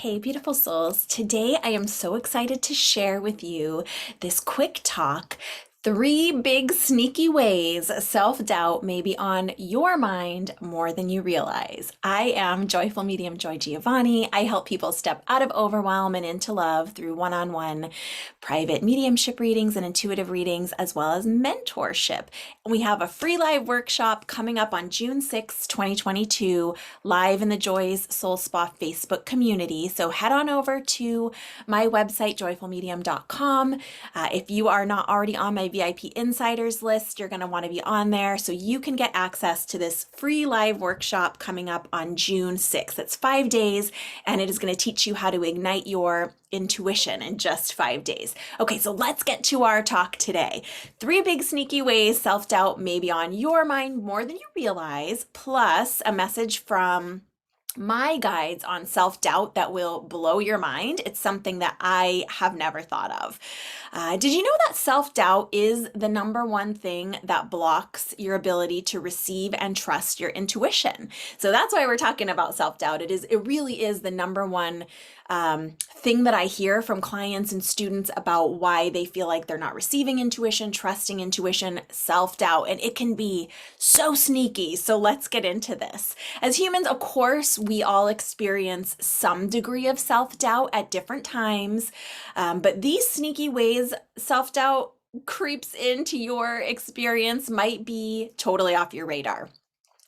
Hey, beautiful souls. Today I am so excited to share with you this quick talk. Three big sneaky ways self-doubt may be on your mind more than you realize. I am Joyful Medium Joy Giovanni. I help people step out of overwhelm and into love through one-on-one private mediumship readings and intuitive readings, as well as mentorship. We have a free live workshop coming up on June 6, 2022, live in the Joy's Soul Spa Facebook community. So head on over to my website, joyfulmedium.com. If you are not already on my VIP Insiders list, you're going to want to be on there so you can get access to this free live workshop coming up on June 6th. It's 5 days and it is going to teach you how to ignite your intuition in just 5 days. Okay, so let's get to our talk today. Three big sneaky ways self-doubt may be on your mind more than you realize, plus a message from my guides on self-doubt that will blow your mind. It's something that I have never thought of. Did you know that self-doubt is the number one thing that blocks your ability to receive and trust your intuition? So that's why we're talking about self-doubt. It really is the number one thing that I hear from clients and students about why they feel like they're not receiving intuition, trusting intuition, self-doubt, and it can be so sneaky. So let's get into this. As humans, of course, we all experience some degree of self-doubt at different times, but these sneaky ways self-doubt creeps into your experience might be totally off your radar.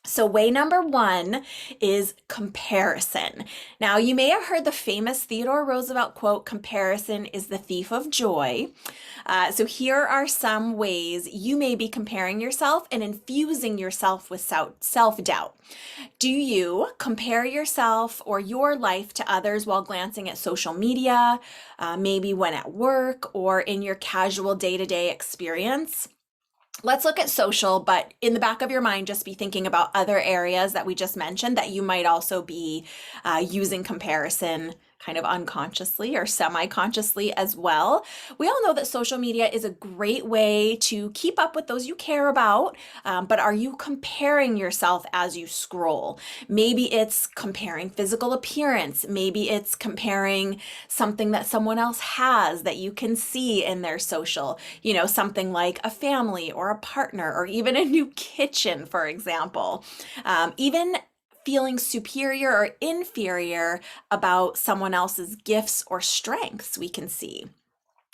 So way number one is comparison. Now, you may have heard the famous Theodore Roosevelt quote, "Comparison is the thief of joy." So here are some ways you may be comparing yourself and infusing yourself with self-doubt. Do you compare yourself or your life to others while glancing at social media, maybe when at work or in your casual day-to-day experience? Let's look at social, but in the back of your mind, just be thinking about other areas that we just mentioned that you might also be using comparison kind of unconsciously or semi-consciously as well. We all know that social media is a great way to keep up with those you care about, but are you comparing yourself as you scroll? Maybe it's comparing physical appearance. Maybe it's comparing something that someone else has that you can see in their social, something like a family or a partner or even a new kitchen, for example. Even feeling superior or inferior about someone else's gifts or strengths, we can see.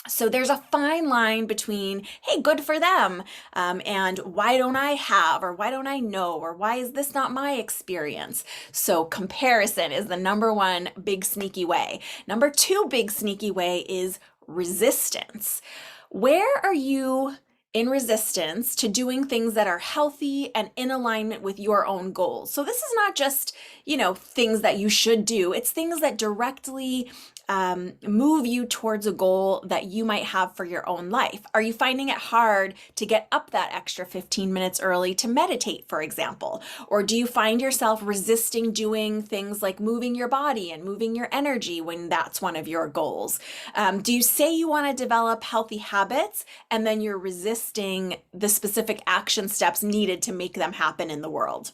So there's a fine line between, hey, good for them, and why don't I have, or why don't I know, or why is this not my experience? So comparison is the number one big sneaky way. Number two big sneaky way is resistance. Where are you in resistance to doing things that are healthy and in alignment with your own goals? So this is not just, things that you should do. It's things that directly move you towards a goal that you might have for your own life. Are you finding it hard to get up that extra 15 minutes early to meditate, for example? Or do you find yourself resisting doing things like moving your body and moving your energy when that's one of your goals? Do you say you want to develop healthy habits and then you're resisting the specific action steps needed to make them happen in the world?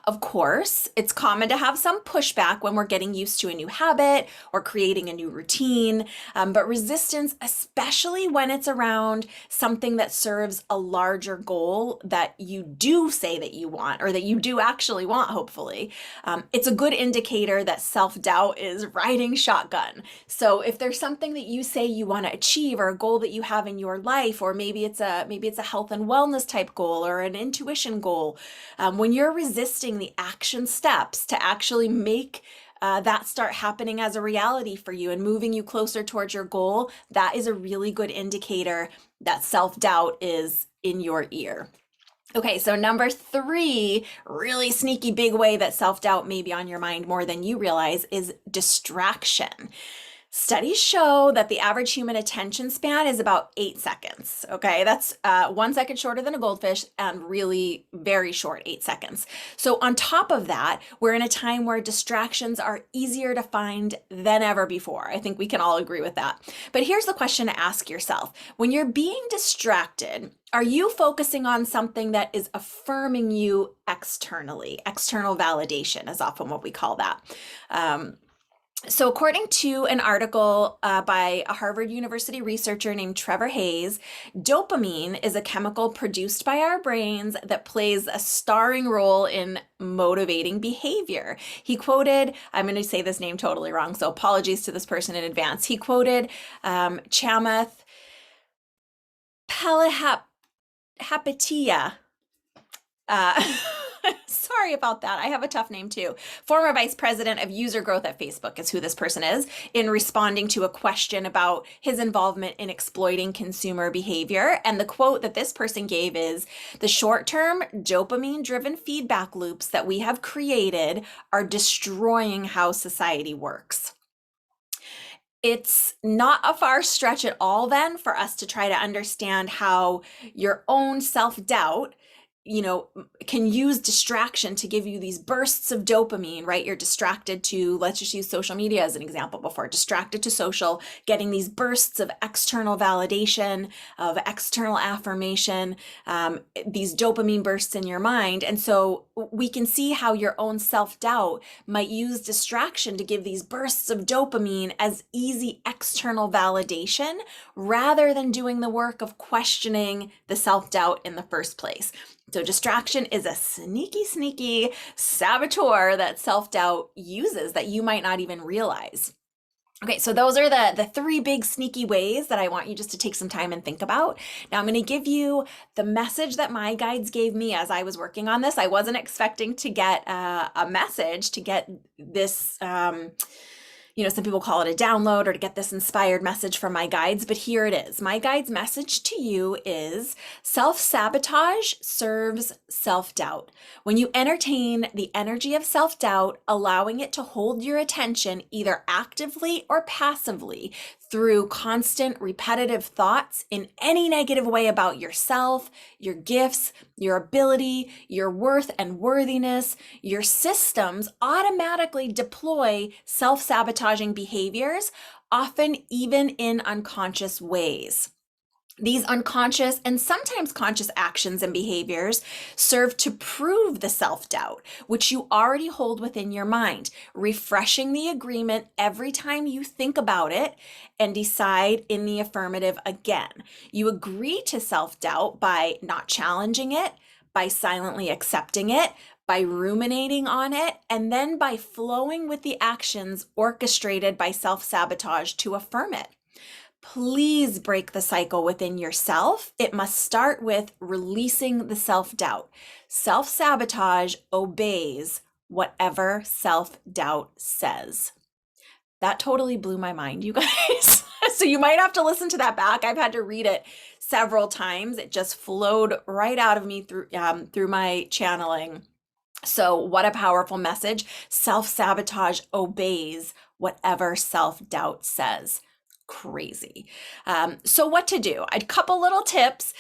Of course, it's common to have some pushback when we're getting used to a new habit or creating a new routine, but resistance, especially when it's around something that serves a larger goal that you do say that you want or that you do actually want, hopefully, it's a good indicator that self-doubt is riding shotgun. So if there's something that you say you want to achieve or a goal that you have in your life, or maybe it's a health and wellness type goal or an intuition goal, when you're resisting the action steps to actually make that start happening as a reality for you and moving you closer towards your goal, that is a really good indicator that self-doubt is in your ear. Okay, so number three, really sneaky big way that self-doubt may be on your mind more than you realize is distraction. Studies show that the average human attention span is about 8 seconds. Okay, that's 1 second shorter than a goldfish and really very short, 8 seconds. So on top of that, we're in a time where distractions are easier to find than ever before. I think we can all agree with that. But here's the question to ask yourself. When you're being distracted, are you focusing on something that is affirming you externally? External validation is often what we call that. So, according to an article by a Harvard University researcher named Trevor Hayes, dopamine is a chemical produced by our brains that plays a starring role in motivating behavior. He quoted, I'm going to say this name totally wrong, so apologies to this person in advance. He quoted Chamath Palihapitiya. Sorry about that. I have a tough name too. Former vice president of user growth at Facebook is who this person is, in responding to a question about his involvement in exploiting consumer behavior. And the quote that this person gave is, "The short-term dopamine-driven feedback loops that we have created are destroying how society works." It's not a far stretch at all then for us to try to understand how your own self-doubt, can use distraction to give you these bursts of dopamine, right? You're distracted to, let's just use social media as an example before, distracted to social, getting these bursts of external validation, of external affirmation, these dopamine bursts in your mind. And so we can see how your own self-doubt might use distraction to give these bursts of dopamine as easy external validation rather than doing the work of questioning the self-doubt in the first place. So distraction is a sneaky saboteur that self-doubt uses that you might not even realize. Okay, so those are the three big sneaky ways that I want you just to take some time and think about. Now I'm going to give you the message that my guides gave me as I was working on this. I wasn't expecting to get a message, to get this some people call it a download, or to get this inspired message from my guides, but here it is. My guide's message to you is self-sabotage serves self-doubt. When you entertain the energy of self-doubt, allowing it to hold your attention either actively or passively through constant repetitive thoughts in any negative way about yourself, your gifts, your ability, your worth and worthiness, your systems automatically deploy self-sabotaging behaviors, often even in unconscious ways. These unconscious and sometimes conscious actions and behaviors serve to prove the self-doubt, which you already hold within your mind, refreshing the agreement every time you think about it and decide in the affirmative again. You agree to self-doubt by not challenging it, by silently accepting it, by ruminating on it, and then by flowing with the actions orchestrated by self-sabotage to affirm it. Please break the cycle within yourself. It must start with releasing the self-doubt. Self-sabotage obeys whatever self-doubt says. That totally blew my mind, you guys. So you might have to listen to that back. I've had to read it several times. It just flowed right out of me through my channeling. So what a powerful message. Self-sabotage obeys whatever self-doubt says. Crazy. So what to do? A couple little tips.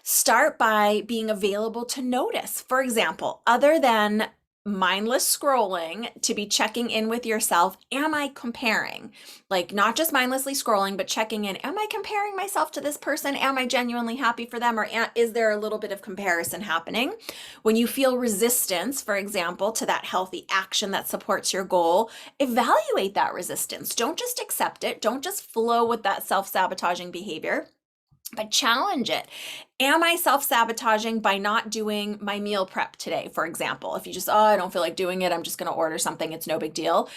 Start by being available to notice. For example, other than mindless scrolling, to be checking in with yourself. Am I comparing? Like, not just mindlessly scrolling, but checking in. Am I comparing myself to this person? Am I genuinely happy for them? Or is there a little bit of comparison happening? When you feel resistance, for example, to that healthy action that supports your goal, evaluate that resistance. Don't just accept it. Don't just flow with that self-sabotaging behavior, but challenge it. Am I self-sabotaging by not doing my meal prep today, for example? If you just, I don't feel like doing it, I'm just going to order something. It's no big deal.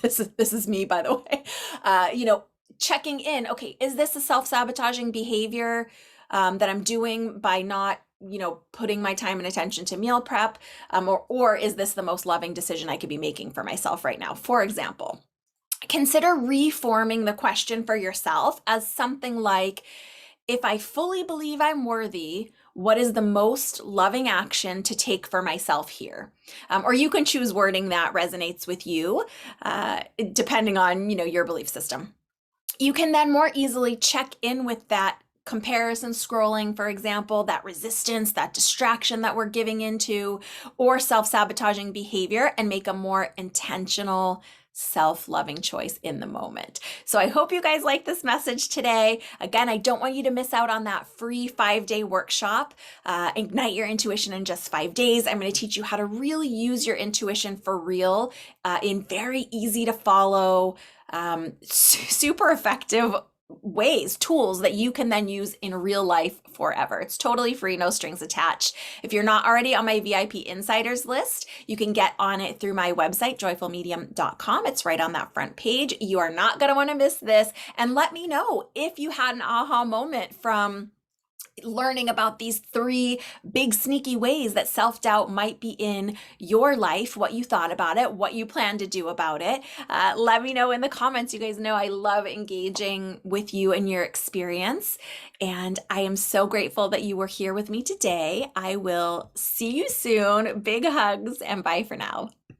This is me, by the way. Checking in. Okay, is this a self-sabotaging behavior that I'm doing by not putting my time and attention to meal prep? Or is this the most loving decision I could be making for myself right now? For example, consider reforming the question for yourself as something like, if I fully believe I'm worthy, what is the most loving action to take for myself here? Or you can choose wording that resonates with you, depending on, your belief system. You can then more easily check in with that comparison scrolling, for example, that resistance, that distraction that we're giving into, or self-sabotaging behavior, and make a more intentional self-loving choice in the moment. So I hope you guys like this message today. Again, I don't want you to miss out on that free 5-day workshop, Ignite Your Intuition in Just 5 Days. I'm going to teach you how to really use your intuition for real in very easy to follow, super effective ways, tools that you can then use in real life forever. It's totally free, no strings attached. If you're not already on my VIP Insiders list, you can get on it through my website, joyfulmedium.com. It's right on that front page. You are not going to want to miss this. And let me know if you had an aha moment from learning about these 3 big sneaky ways that self-doubt might be in your life, what you thought about it, what you plan to do about it. Let me know in the comments. You guys know I love engaging with you and your experience. And I am so grateful that you were here with me today. I will see you soon. Big hugs and bye for now.